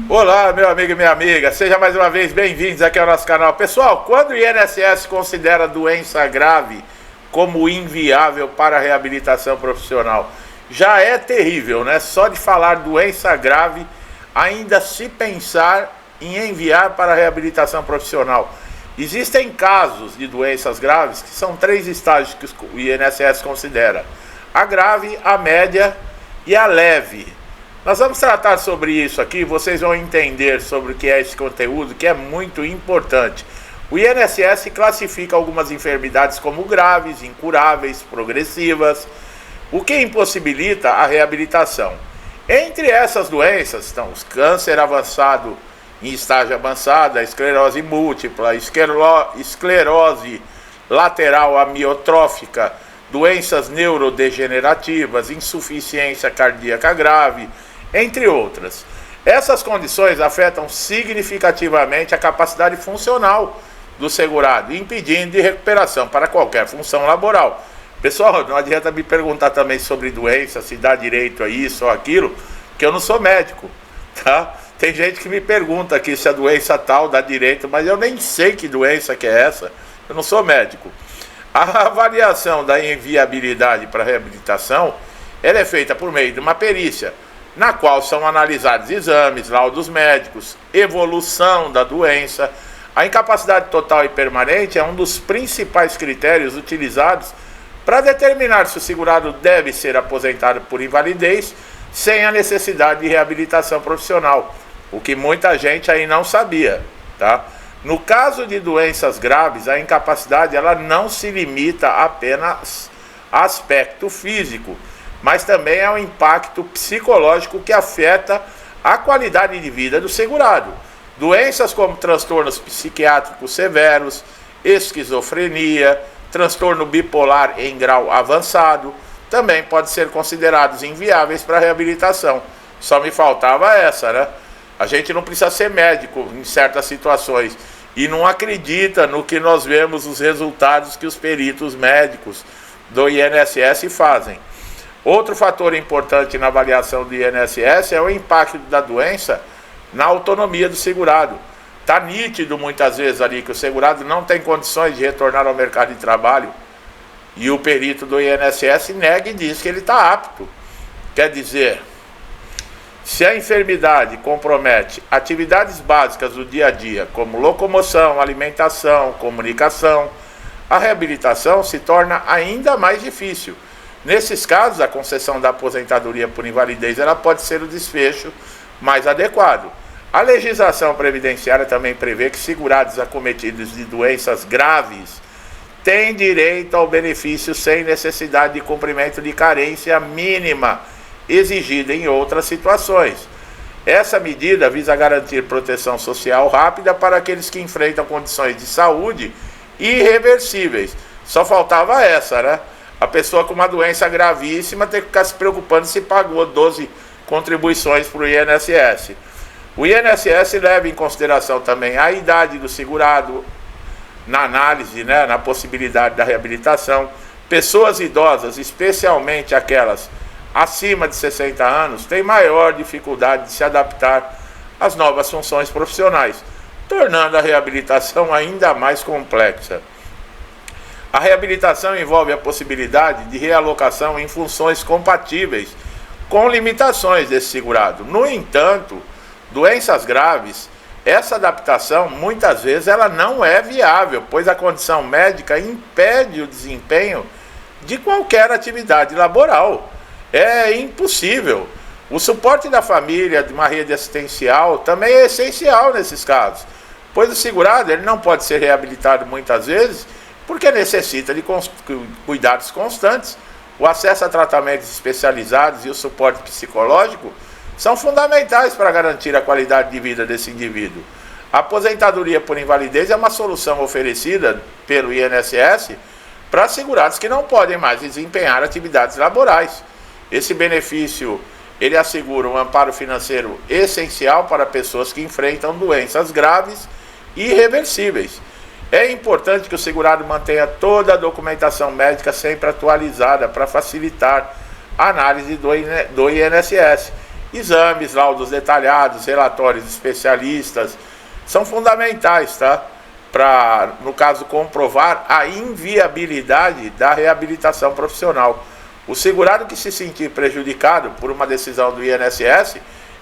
Olá, meu amigo e minha amiga, seja mais uma vez bem-vindos aqui ao nosso canal. Pessoal, quando o INSS considera doença grave como inviável para a reabilitação profissional, já é terrível, né? Só de falar doença grave, ainda se pensar em enviar para a reabilitação profissional. Existem casos de doenças graves que são 3 estágios que o INSS considera: a grave, a média e a leve. Nós vamos tratar sobre isso aqui, vocês vão entender sobre o que é esse conteúdo, que é muito importante. O INSS classifica algumas enfermidades como graves, incuráveis, progressivas, o que impossibilita a reabilitação. Entre essas doenças estão os câncer avançado em estágio avançado, a esclerose múltipla, esclerose lateral amiotrófica, doenças neurodegenerativas, insuficiência cardíaca grave, entre outras. Essas condições afetam significativamente a capacidade funcional do segurado, impedindo de recuperação para qualquer função laboral. Pessoal, não adianta me perguntar também sobre doença, se dá direito a isso ou aquilo, que eu não sou médico, tá? Tem gente que me pergunta aqui se a doença tal dá direito, mas eu nem sei que doença que é essa, eu não sou médico. A avaliação da inviabilidade para a reabilitação, ela é feita por meio de uma perícia, na qual são analisados exames, laudos médicos, evolução da doença. A incapacidade total e permanente é um dos principais critérios utilizados para determinar se o segurado deve ser aposentado por invalidez sem a necessidade de reabilitação profissional, o que muita gente aí não sabia, tá? No caso de doenças graves, a incapacidade ela não se limita apenas a aspecto físico, mas também ao impacto psicológico que afeta a qualidade de vida do segurado. Doenças como transtornos psiquiátricos severos, esquizofrenia, transtorno bipolar em grau avançado, também podem ser considerados inviáveis para a reabilitação. Só me faltava essa, né? A gente não precisa ser médico em certas situações e não acredita no que nós vemos, os resultados que os peritos médicos do INSS fazem. Outro fator importante na avaliação do INSS é o impacto da doença na autonomia do segurado. Está nítido muitas vezes ali que o segurado não tem condições de retornar ao mercado de trabalho e o perito do INSS nega e diz que ele está apto. Quer dizer, se a enfermidade compromete atividades básicas do dia a dia, como locomoção, alimentação, comunicação, a reabilitação se torna ainda mais difícil. Nesses casos, a concessão da aposentadoria por invalidez ela pode ser o desfecho mais adequado. A legislação previdenciária também prevê que segurados acometidos de doenças graves têm direito ao benefício sem necessidade de cumprimento de carência mínima exigida em outras situações. Essa medida visa garantir proteção social rápida para aqueles que enfrentam condições de saúde irreversíveis. Só faltava essa, né? A pessoa com uma doença gravíssima tem que ficar se preocupando se pagou 12 contribuições para o INSS. O INSS leva em consideração também a idade do segurado na análise, né, na possibilidade da reabilitação. Pessoas idosas, especialmente aquelas acima de 60 anos, têm maior dificuldade de se adaptar às novas funções profissionais, tornando a reabilitação ainda mais complexa. A reabilitação envolve a possibilidade de realocação em funções compatíveis com limitações desse segurado. No entanto, doenças graves, essa adaptação muitas vezes ela não é viável, pois a condição médica impede o desempenho de qualquer atividade laboral. É impossível. O suporte da família, de uma rede assistencial, também é essencial nesses casos, pois o segurado ele não pode ser reabilitado muitas vezes porque necessita de cuidados constantes. O acesso a tratamentos especializados e o suporte psicológico são fundamentais para garantir a qualidade de vida desse indivíduo. A aposentadoria por invalidez é uma solução oferecida pelo INSS para segurados que não podem mais desempenhar atividades laborais. Esse benefício ele assegura um amparo financeiro essencial para pessoas que enfrentam doenças graves e irreversíveis. É importante que o segurado mantenha toda a documentação médica sempre atualizada para facilitar a análise do INSS exames, laudos detalhados, relatórios especialistas, são fundamentais, tá? Para, no caso, comprovar a inviabilidade da reabilitação profissional. O segurado que se sentir prejudicado por uma decisão do INSS,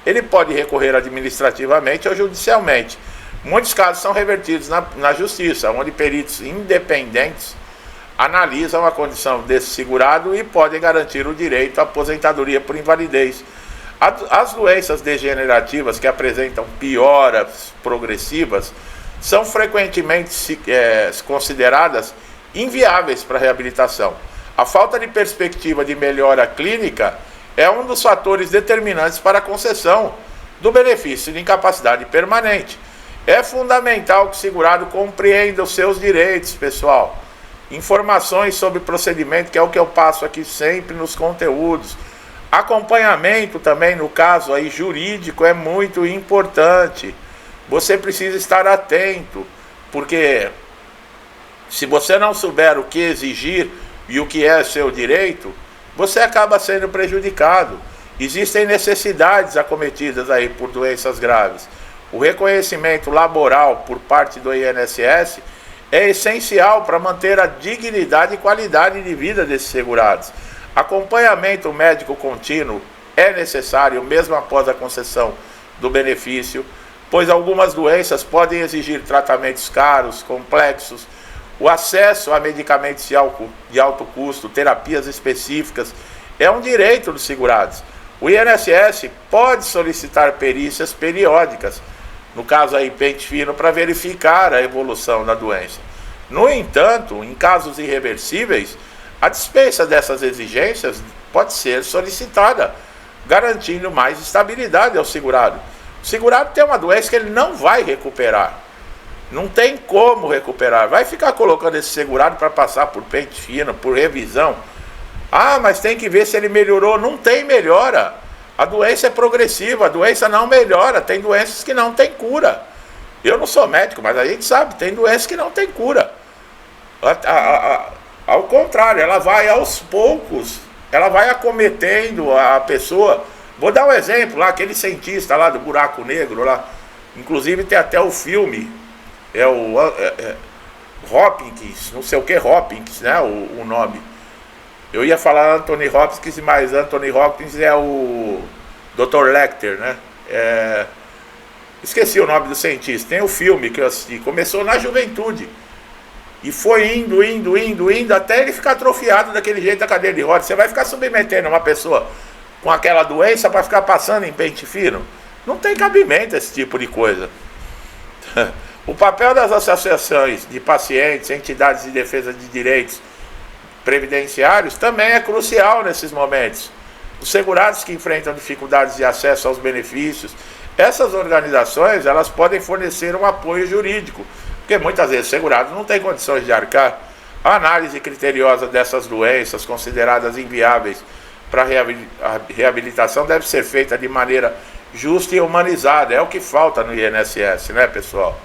ele pode recorrer administrativamente ou judicialmente. Muitos casos são revertidos na justiça, onde peritos independentes analisam a condição desse segurado e podem garantir o direito à aposentadoria por invalidez. As doenças degenerativas que apresentam pioras progressivas são frequentemente consideradas inviáveis para a reabilitação. A falta de perspectiva de melhora clínica é um dos fatores determinantes para a concessão do benefício de incapacidade permanente. É fundamental que o segurado compreenda os seus direitos, pessoal. Informações sobre procedimento, que é o que eu passo aqui sempre nos conteúdos. Acompanhamento também, no caso aí jurídico, é muito importante. Você precisa estar atento, porque se você não souber o que exigir e o que é seu direito, você acaba sendo prejudicado. Existem necessidades acometidas aí por doenças graves. O reconhecimento laboral por parte do INSS é essencial para manter a dignidade e qualidade de vida desses segurados. Acompanhamento médico contínuo é necessário mesmo após a concessão do benefício, pois algumas doenças podem exigir tratamentos caros, complexos. O acesso a medicamentos de alto custo, terapias específicas, é um direito dos segurados. O INSS pode solicitar perícias periódicas, no caso aí pente fino, para verificar a evolução da doença. No entanto, em casos irreversíveis, a dispensa dessas exigências pode ser solicitada, garantindo mais estabilidade ao segurado. O segurado tem uma doença que ele não vai recuperar. Não tem como recuperar. Vai ficar colocando esse segurado para passar por pente fino, por revisão. Ah, mas tem que ver se ele melhorou. Não tem melhora. A doença é progressiva, a doença não melhora. Tem doenças que não tem cura. Eu não sou médico, mas a gente sabe, tem doenças que não tem cura. Ao contrário, ela vai aos poucos, ela vai acometendo a pessoa. Vou dar um exemplo lá, aquele cientista lá do buraco negro lá. Inclusive tem até o filme, Hopkins, não sei o que Hopkins, né, o nome. Eu ia falar Anthony Hopkins, mas Anthony Hopkins é o Dr. Lecter, né? Esqueci o nome do cientista. Tem o filme que eu assisti, começou na juventude e foi indo até ele ficar atrofiado daquele jeito da cadeira de rodas. Você vai ficar submetendo uma pessoa com aquela doença para ficar passando em pente fino? Não tem cabimento esse tipo de coisa. O papel das associações de pacientes, entidades de defesa de direitos previdenciários também é crucial nesses momentos. Os segurados que enfrentam dificuldades de acesso aos benefícios, essas organizações, elas podem fornecer um apoio jurídico, porque muitas vezes o segurado não tem condições de arcar. A análise criteriosa dessas doenças consideradas inviáveis para a reabilitação deve ser feita de maneira justa e humanizada. É o que falta no INSS, né, pessoal?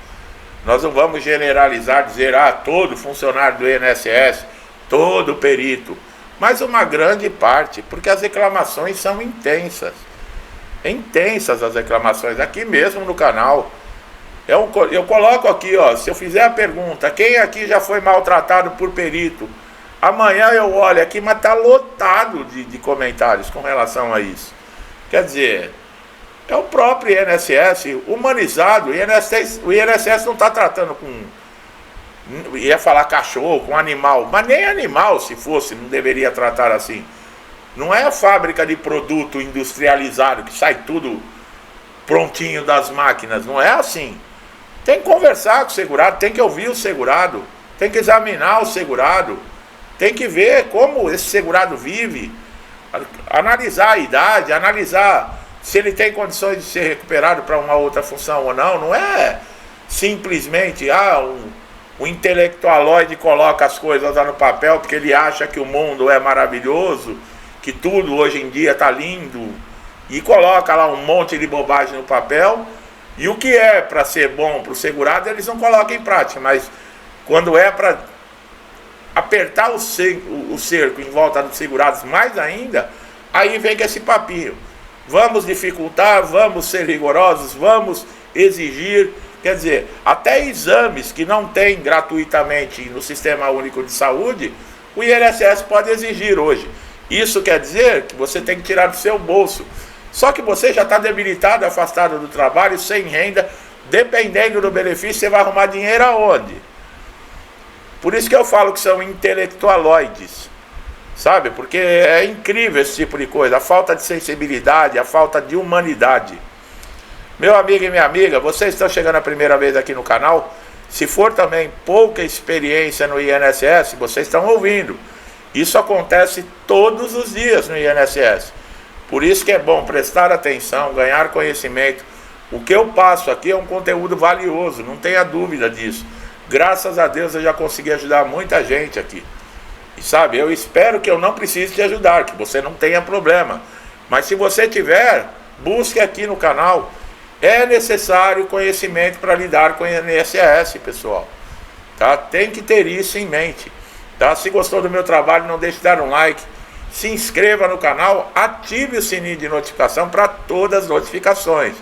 Nós não vamos generalizar, dizer, todo funcionário do INSS, todo perito, mas uma grande parte, porque as reclamações são intensas. Intensas as reclamações, aqui mesmo no canal. Eu coloco aqui, ó, se eu fizer a pergunta, quem aqui já foi maltratado por perito? Amanhã eu olho aqui, mas está lotado de comentários com relação a isso. Quer dizer, é o próprio INSS humanizado. O INSS não está tratando com, ia falar cachorro, com animal, mas nem animal, se fosse, não deveria tratar assim. Não é a fábrica de produto industrializado que sai tudo prontinho das máquinas, não é assim. Tem que conversar com o segurado, tem que ouvir o segurado, tem que examinar o segurado, tem que ver como esse segurado vive, analisar a idade, analisar se ele tem condições de ser recuperado para uma outra função ou não. Não é simplesmente o intelectualoide coloca as coisas lá no papel porque ele acha que o mundo é maravilhoso, que tudo hoje em dia está lindo, e coloca lá um monte de bobagem no papel, e o que é para ser bom para o segurado eles não colocam em prática, mas quando é para apertar o cerco em volta dos segurados mais ainda, aí vem com esse papinho. vamos dificultar, vamos ser rigorosos, vamos exigir. Quer dizer, até exames que não tem gratuitamente no Sistema Único de Saúde, o INSS pode exigir hoje. Isso quer dizer que você tem que tirar do seu bolso. Só que você já está debilitado, afastado do trabalho, sem renda, dependendo do benefício, você vai arrumar dinheiro aonde? Por isso que eu falo que são intelectualoides, sabe? Porque é incrível esse tipo de coisa, a falta de sensibilidade, a falta de humanidade. Meu amigo e minha amiga, vocês estão chegando a primeira vez aqui no canal, se for também pouca experiência no INSS, vocês estão ouvindo. Isso acontece todos os dias no INSS. Por isso que é bom prestar atenção, ganhar conhecimento. O que eu passo aqui é um conteúdo valioso, não tenha dúvida disso. Graças a Deus eu já consegui ajudar muita gente aqui. E sabe, eu espero que eu não precise te ajudar, que você não tenha problema. Mas se você tiver, busque aqui no canal. É necessário conhecimento para lidar com o INSS, pessoal. Tá? Tem que ter isso em mente. Tá? Se gostou do meu trabalho, não deixe de dar um like. Se inscreva no canal, ative o sininho de notificação para todas as notificações.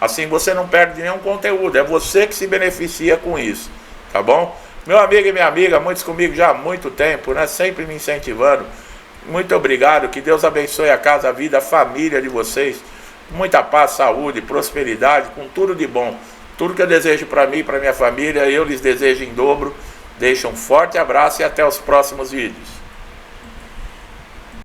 Assim você não perde nenhum conteúdo, é você que se beneficia com isso, tá bom? Meu amigo e minha amiga, muitos comigo já há muito tempo, né? Sempre me incentivando. Muito obrigado, que Deus abençoe a casa, a vida, a família de vocês. Muita paz, saúde, prosperidade, com tudo de bom. Tudo que eu desejo para mim e para minha família, eu lhes desejo em dobro. Deixo um forte abraço e até os próximos vídeos.